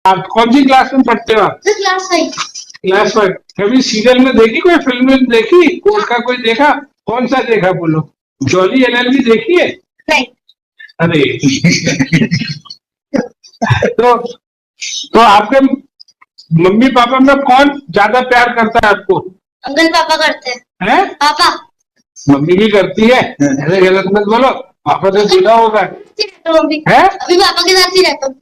आप कौन सी क्लास में पढ़ते हो आप? क्लास 5। क्लास 5। कभी सीरियल में देखी, कोई फिल्म में देखी, कोर्ट का कोई देखा? कौन सा देखा बोलो? जॉली एलएलबी देखी है? नहीं। अरे तो आपके मम्मी पापा में कौन ज्यादा प्यार करता है आपको? अंकल पापा करते हैं? पापा। मम्मी भी करती है? ऐसे गलत मत बोलो, पापा तो जुड़ा होगा है? अभी पापा के साथ ही रहता हूँ।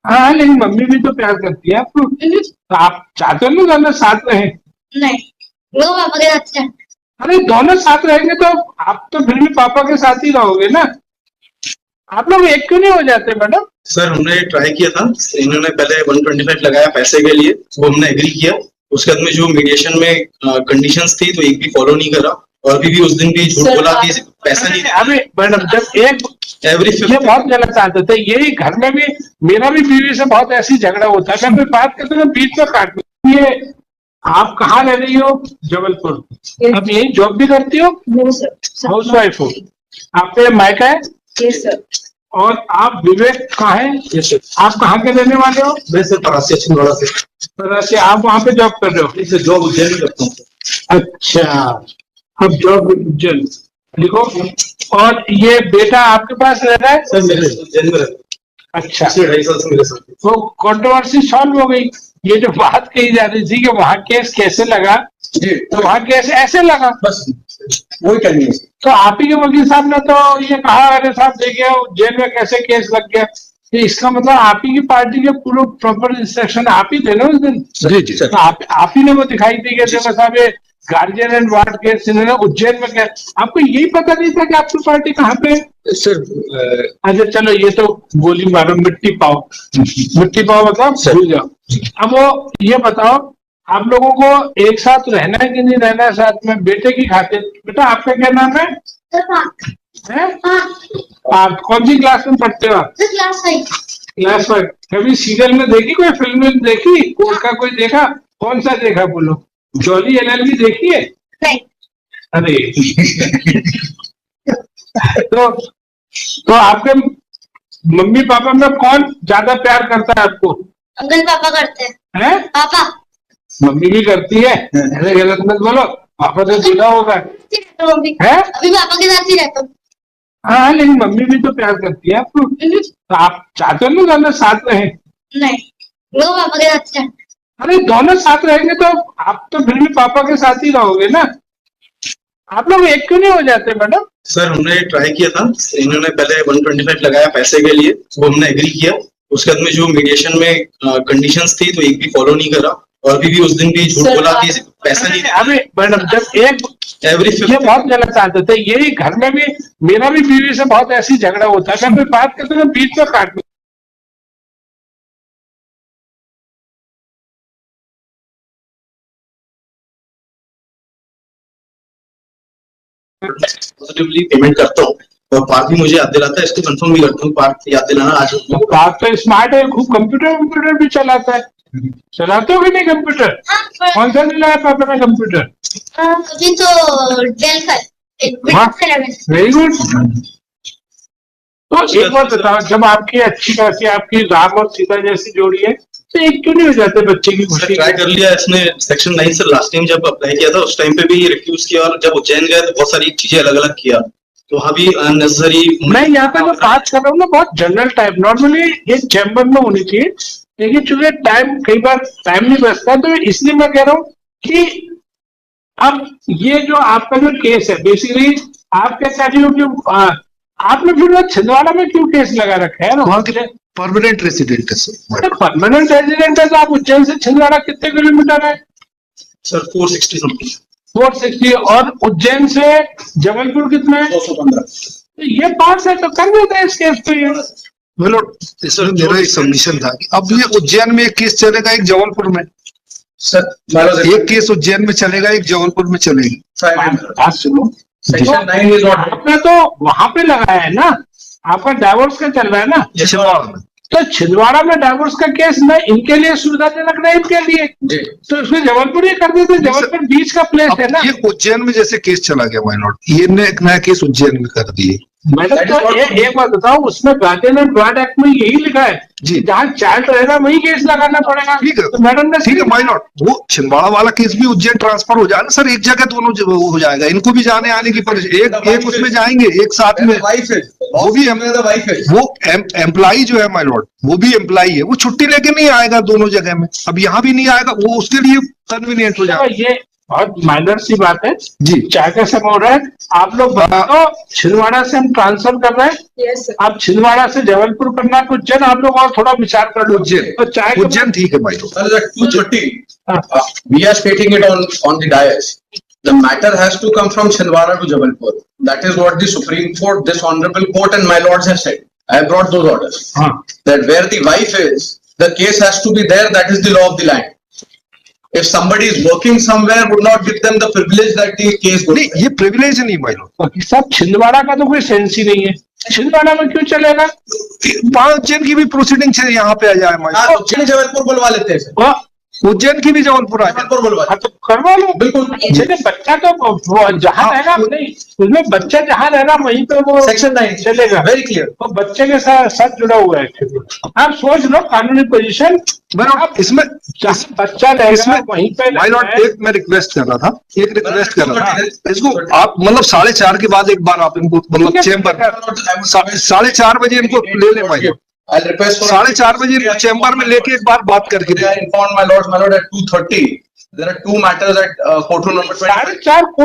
हाँ, लेकिन मम्मी भी तो प्यार करती है आपको, तो आप चाहते हो ना दोनों साथ रहे? नहीं, वो पापा के साथ है। अरे दोनों साथ रहेंगे तो आप तो फिर भी पापा के साथ ही रहोगे ना। आप लोग एक क्यों नहीं हो जाते मैडम? सर हमने ट्राई किया था, इन्होंने पहले 125 लगाया पैसे के लिए, वो हमने एग्री किया। उसके बाद में जो मीडिएशन में कंडीशंस थी तो एक भी फॉलो नहीं करा, और भी उस दिन भी झूठ बोला कि पैसा नहीं। अभी मैडम जब एक एवरी ये बहुत गलत आदत है, यही घर में भी मेरा भी बीवी से बहुत ऐसी झगड़ा होता है, मैं बात करते हैं बीच में काट। ये आप कहाँ रह रही हो? जबलपुर। अब यही जॉब भी करती हो? हाउस वाइफ हो? आपके मायका है? Yes sir. और आप विवेक कहाँ है? Yes sir. आप कहाँ के रहने वाले हो? मैं सर परासी छिंदवाड़ा से। परासी। आप वहाँ पे जॉब कर रहे हो? इसे जॉब उज्जैन में करता हूँ। अच्छा, अब जॉब उज्जैन लिखो। और ये बेटा आपके पास रह रहा है? सर मेरे उज्जैन में रहता हूँ। अच्छा, 2.5 साल से मेरे साथ। तो कंट्रोवर्सी सॉल्व हो गई। ये जो बात कही जा रही थी कि वहाँ केस कैसे लगा, जी, तो वहाँ केस ऐसे लगा, बस वही करनी है। तो आप ही के वकील साहब ने तो ये कहा, अरे साहब देखिए जेल में कैसे केस लग गया, तो इसका मतलब आप ही की पार्टी के पूरे प्रॉपर इंस्ट्रक्शन आप ही थे ना उस दिन? जी जी सर। तो आप ही ने वो दिखाई दी कि देखो साहब ये गार्जियन एंड वार्ड केस इन्होंने उज्जैन में किया। आपको यही पता नहीं था कि आपकी पार्टी कहाँ पे है? सर अच्छा चलो, ये तो गोली मारो, मिट्टी पाओ। मिट्टी पाओ मतलब भूल जाओ। अब वो ये बताओ, आप लोगों को एक साथ रहना है कि नहीं रहना है साथ में, बेटे की खातिर? बेटा आपका क्या नाम है? आप कौन सी क्लास में पढ़ते हो आप? क्लास 5। क्लास 5। कभी सीरियल में देखी, कोई फिल्म में देखी, कोर्ट का कोई देखा? कौन सा देखा बोलो? जॉली एलएलबी देखी है? नहीं। अरे तो आपके मम्मी पापा में कौन ज्यादा प्यार करता है आपको? अंकल पापा करते हैं? पापा। मम्मी भी करती है? ऐसे गलत मत बोलो, पापा तो जुड़ा होगा है? अभी पापा के साथ ही रहता हूँ। हाँ, लेकिन मम्मी भी तो प्यार करती है आपको, तो आप चाहते हो ना दोनों साथ रहे? नहीं, वो पापा के साथ है। अरे दोनों साथ रहेंगे तो आप तो फिर भी पापा के साथ ही रहोगे ना। आप लोग एक क्यों नहीं हो जाते मैडम? सर हमने ट्राई किया था, इन्होंने पहले 125 लगाया पैसे के लिए, वो हमने एग्री किया। उसके बाद में जो मीडिएशन में कंडीशंस थी तो एक भी फॉलो नहीं करा, और भी उस दिन भी झूठ बोला कि पैसा नहीं। अभी मैडम जब एक एवरी ये बहुत गलत आदत है, यही घर में भी मेरा भी बीवी से बहुत ऐसी झगड़ा होता है, मैं बात करते हैं बीच में काट। पॉजिटिवली पेमेंट करता हूँ, और पार्थ भी मुझे याद दिलाता है, इसको कंफर्म भी करता हूँ। पार्थ याद दिलाना आज। पार्थ तो स्मार्ट है, खूब कंप्यूटर भी चलाता है। चलाते हो कि नहीं कंप्यूटर? कौन सा नहीं लाया पापा ने कंप्यूटर? अभी तो डेल का वेरी गुड। तो एक बात बताओ, जब आपकी अच्छी खासी आपकी राम और सीता जैसी जोड़ी है, तो एक क्यों नहीं हो जाते बच्चे की खुशी? ट्राई कर लिया इसने सेक्शन 9 से, लास्ट टाइम जब अप्लाई किया था उस टाइम पे भी रिफ्यूज किया, और जब उज्जैन गया तो बहुत सारी चीजें अलग अलग किया, तो वहाँ भी अननेसेसरी। मैं यहाँ पे जो बात कर रहा हूँ ना, बहुत जनरल टाइप, नॉर्मली ये चैम्बर में होनी चाहिए, लेकिन चूंकि टाइम कई बार टाइम नहीं बचता, तो इसलिए मैं कह रहा हूँ कि अब ये जो आपका जो केस है, बेसिकली आप क्या चाह रही हो कि आपने फिर छिंदवाड़ा में क्यों केस लगा रखा है? वहाँ के परमानेंट रेसिडेंट है सर। परमानेंट रेजिडेंट है तो आप उज्जैन से छिंदवाड़ा कितने किलोमीटर है? Sir 460 something. 460। और उज्जैन से जबलपुर कितना है? 215। तो ये पास है तो कर देते हैं इस केस को। ये बोलो सर, मेरा एक सबमिशन था कि अब ये उज्जैन में एक केस चलेगा, एक जबलपुर में। सर एक केस उज्जैन में चलेगा, एक जबलपुर में चलेगा। बात सुनो, आपने तो वहां पे लगाया है ना, आपका डाइवोर्स का चल रहा है ना छिंदवाड़ा में, तो छिंदवाड़ा में डाइवोर्स का केस न इनके लिए सुविधाजनक नहीं, इनके लिए जी। तो इसमें जबलपुर ही कर देते। जबलपुर बीच का प्लेस है ना। ये उज्जैन में जैसे केस चला गया, वाई नॉट ये एक नया केस उज्जैन में कर दिए, मैडम That is तो what- एक बात बताओ, उसमें गार्डियन एंड गार्ड एक्ट में यही लिखा है जी। जहाँ चाइल्ड रहेगा वही केस लगाना पड़ेगा। ठीक है, तो मैडम ने ठीक है, माय नॉट, वो छिंदवाड़ा वाला केस भी उज्जैन ट्रांसफर हो जाएगा सर, एक जगह दोनों वो हो जाएगा, इनको भी जाने आने की एक उसमें जाएंगे एक साथ में। वाइफ है, वो भी वाइफ है। वो एम्प्लॉई जो है माय लॉर्ड, वो भी एम्प्लॉई है, वो छुट्टी लेके नहीं आएगा दोनों जगह में, अब यहाँ भी नहीं आएगा, वो उसके लिए कन्वीनियंट हो जाएगा। ये बहुत माइनर सी बात है जी। चाय का समय हो रहा है, आप लोग बताओ छिंदवाड़ा से हम ट्रांसफर कर रहे हैं, आप छिंदवाड़ा से जबलपुर करना है, उज्जैन आप लोग और थोड़ा विचार कर लो। उज्जैन, तो चाय का- उज्जैन ठीक है माय लॉर्ड। Sir, at 2:30, हाँ। we are stating it on the dais. The matter has to come from Chhindwara to Jabalpur. That is what the Supreme Court, this honorable court and my lords have said. I have brought those orders. हाँ। That where the wife is, the case has to be there. That is the law of the land. If somebody is working somewhere, would not give them the privilege that the case goes. नहीं, ये privilege नहीं my Lord, सब छिंदवाड़ा का तो कोई sense ही नहीं है, छिंदवाड़ा में क्यों चलेगा? वहाँ उज्जैन की भी प्रोसीडिंग से यहाँ पे आ जाए माय हाँ, उज्जैन जबलपुर बुलवा लेते हैं सर। वो लॉर्ड, उज्जैन की भी जबलपुर आ जाए। जबलपुर बुलवा हाँ तो करवा लो बिल्कुल। चलिए, बच्चा तो वो जहाँ हाँ। रहना नहीं, उसमें बच्चा जहाँ रहना वहीं पे वो Section 9 चलेगा, very clear. वो बच्चे के साथ जुड़ा हुआ है। आप सोच लो कानूनी पोजीशन, मैडम इसमें जहाँ बच्चा रहेगा इसमें वहीं पे माय लॉर्ड रहना है। एक मैं रिक्वेस्ट कर रहा था, इसको आप मतलब 4:30 के बाद एक बार आप इनको मतलब चेम्बर 4:30 बजे इनको ले ले my Lord, I'll request for 4:30 बजे इनको चेम्बर में लेके एक बार बात करके They are informed, my lord, at 2:30. There are two matters at courtroom number 20. 4:30 को